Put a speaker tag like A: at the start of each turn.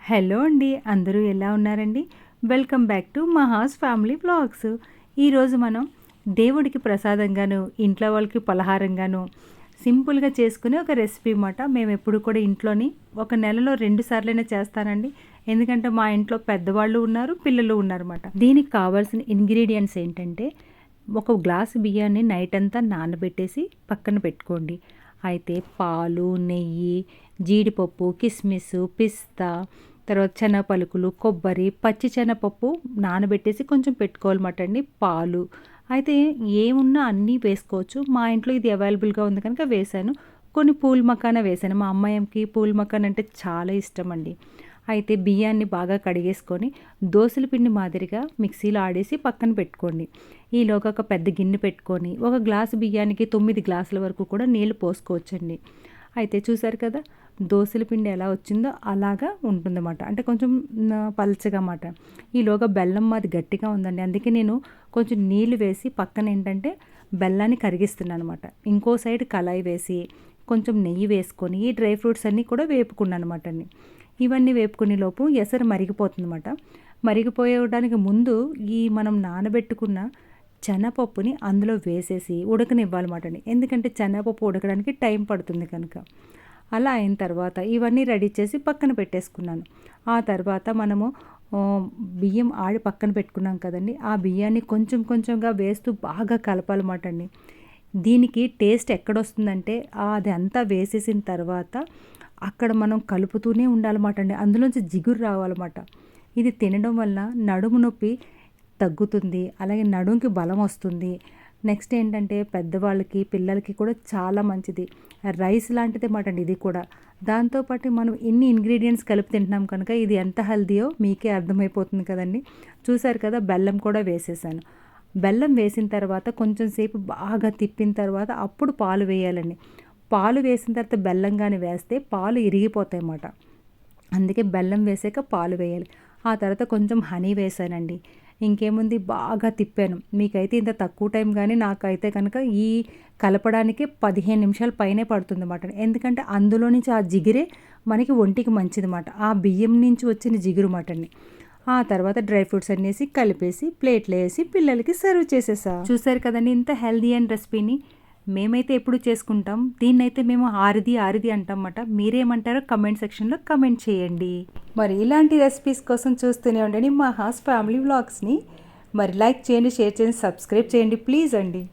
A: Hello అండి, అందరూ ఎలా ఉన్నారండి? Welcome back to Maha's family vlogs. ఈరోజు మనం దేవుడికి ప్రసాదంగాను, ఇంట్లో వాళ్ళకి పలహారంగాను సింపుల్గా చేసుకునే ఒక రెసిపీ మాట. మేము ఎప్పుడు కూడా ఇంట్లోని ఒక నెలలో 2 సార్లైనా చేస్తానండి. ఎందుకంటే మా ఇంట్లో పెద్దవాళ్ళు ఉన్నారు, పిల్లలు ఉన్నారన్నమాట. దీనికి కావాల్సిన ఇంగ్రీడియంట్స్ ఏంటంటే, ఒక గ్లాసు బియ్యాన్ని నైట్ అంతా నానబెట్టేసి పక్కన పెట్టుకోండి. అయితే పాలు, నెయ్యి, జీడిపప్పు, కిస్మిస్, పిస్తా, తర్వాత శనగ పలుకులు, కొబ్బరి, పచ్చి శనగపప్పు నానబెట్టేసి కొంచెం పెట్టుకోవాలన్నమాట అండి. పాలు అయితే ఏమున్నా అన్నీ వేసుకోవచ్చు. మా ఇంట్లో ఇది అవైలబుల్గా ఉంది కనుక వేశాను. కొన్ని పూల్ మకానా వేశాను. మా అమ్మాయికి పూల్ మకానా అంటే చాలా ఇష్టం అండి. అయితే బియ్యాన్ని బాగా కడిగేసుకొని దోసల పిండి మాదిరిగా మిక్సీలో ఆడేసి పక్కన పెట్టుకోండి. ఈలోగా ఒక పెద్ద గిన్నె పెట్టుకొని ఒక గ్లాసు బియ్యానికి 9 గ్లాసుల వరకు కూడా నీళ్లు పోసుకోవచ్చండి. అయితే చూసారు కదా, దోసల పిండి ఎలా వచ్చిందో అలాగా ఉంటుందన్నమాట. అంటే కొంచెం పల్చగా అన్నమాట. ఈలోగా బెల్లం మాది గట్టిగా ఉందండి. అందుకే నేను కొంచెం నీళ్లు వేసి పక్కన ఏంటంటే బెల్లాన్ని కరిగిస్తున్నాను అనమాట. ఇంకో సైడ్ కళాయి వేసి కొంచెం నెయ్యి వేసుకొని ఈ డ్రై ఫ్రూట్స్ అన్నీ కూడా వేపుకున్నాను అనమాట అండి. ఇవన్నీ వేపుకునే లోపు ఎసరు మరిగిపోతుందన్నమాట. మరిగిపోయడానికి ముందు ఈ మనం నానబెట్టుకున్న శనగపప్పుని అందులో వేసేసి ఉడకనివ్వాలన్నమాట అండి. ఎందుకంటే శనగపప్పు ఉడకడానికి టైం పడుతుంది కనుక. అలా అయిన తర్వాత ఇవన్నీ రెడీ చేసి పక్కన పెట్టేసుకున్నాను. ఆ తర్వాత మనము బియ్యం ఆడి పక్కన పెట్టుకున్నాం కదండి, ఆ బియ్యాన్ని కొంచెం కొంచెంగా వేస్తూ బాగా కలపాలన్నమాట అండి. దీనికి టేస్ట్ ఎక్కడొస్తుందంటే అది అంతా వేసేసిన తర్వాత అక్కడ మనం కలుపుతూనే ఉండాలన్నమాట అండి. అందులోంచి జిగురు రావాలన్నమాట. ఇది తినడం వల్ల నడుము నొప్పి తగ్గుతుంది, అలాగే నడుముకి బలం వస్తుంది. నెక్స్ట్ ఏంటంటే పెద్దవాళ్ళకి, పిల్లలకి కూడా చాలా మంచిది. రైస్ లాంటిదే మాట అండి ఇది కూడా. దాంతోపాటు మనం ఇన్ని ఇంగ్రీడియంట్స్ కలిపి తింటున్నాం కనుక ఇది ఎంత హెల్తీయో మీకే అర్థమైపోతుంది కదండి. చూసారు కదా, బెల్లం కూడా వేసేసాను. బెల్లం వేసిన తర్వాత కొంచెం సేపు బాగా తిప్పిన తర్వాత అప్పుడు పాలు వేయాలండి. పాలు వేసిన తర్వాత బెల్లం కానీ వేస్తే పాలు ఇరిగిపోతాయి అన్నమాట. అందుకే బెల్లం వేసాక పాలు వేయాలి. ఆ తర్వాత కొంచెం హనీ వేసానండి. ఇంకేముంది, బాగా తిప్పాను. మీకైతే ఇంత తక్కువ టైం కానీ నాకైతే కనుక ఈ కలపడానికి 15 నిమిషాల పైనే పడుతుందన్నమాట. ఎందుకంటే అందులో నుంచి ఆ జిగిరే మనకి ఒంటికి మంచిదన్నమాట. ఆ బియ్యం నుంచి వచ్చిన జిగురు మటన్ని. ఆ తర్వాత డ్రై ఫ్రూట్స్ అన్నేసి కలిపేసి ప్లేట్లో వేసి పిల్లలకి సర్వ్ చేసేసా. చూసారు కదండి, ఇంత హెల్దీ అండ్ రెసిపీని మేమైతే ఎప్పుడు చేసుకుంటాం. దీన్నైతే మేము ఆరిది అంటామన్నమాట. మీరేమంటారో కమెంట్ సెక్షన్లో కమెంట్ చేయండి. మరి ఇలాంటి రెసిపీస్ కోసం చూస్తూనే ఉండండి మా హాస్ ఫ్యామిలీ వ్లాగ్స్ని. మరి లైక్ చేయండి, షేర్ చేయండి, సబ్స్క్రైబ్ చేయండి ప్లీజ్ అండి.